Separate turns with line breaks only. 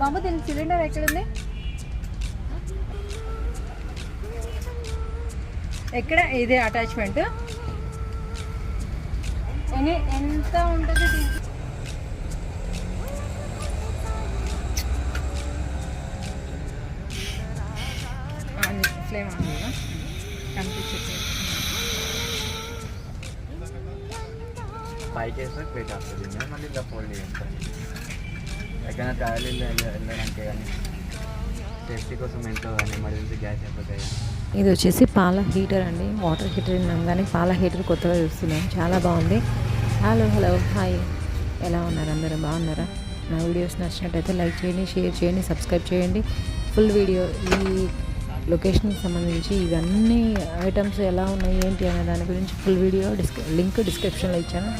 బాబు దీని సిలిండర్ ఎక్కడుంది? ఎక్కడ? ఇదే అటాచ్మెంట్ ఎంత ఉంటుంది దీనికి? ఫ్లేమ్ ఆన్ కనిపించట్లేదు.
పైకి వేస్తే ప్లేట్ వస్తుంది, మళ్ళీ ఇలా ఫోల్డ్ చేస్తాను. ఎక్కడైనా ట్రావెల్ వెళ్ళడానికి కానీ సేఫ్టీ కోసం ఎంతో కానీ ఎమర్జెన్సీ గ్యాస్ అయిపోతాయి.
ఇది వచ్చేసి పాల హీటర్ అండి. వాటర్ హీటర్ విన్నాం కానీ పాల హీటర్ కొత్తగా చూస్తున్నాం. చాలా బాగుంది. హలో హాయ్, ఎలా ఉన్నారు అందరూ? బాగున్నారా? నా వీడియోస్ నచ్చినట్టయితే లైక్ చేయండి, షేర్ చేయండి, సబ్స్క్రైబ్ చేయండి. ఫుల్ వీడియో ఈ లొకేషన్కి సంబంధించి ఇవన్నీ ఐటమ్స్ ఎలా ఉన్నాయి ఏంటి అనే దాని గురించి ఫుల్ వీడియో లింక్ డిస్క్రిప్షన్లో ఇచ్చాను.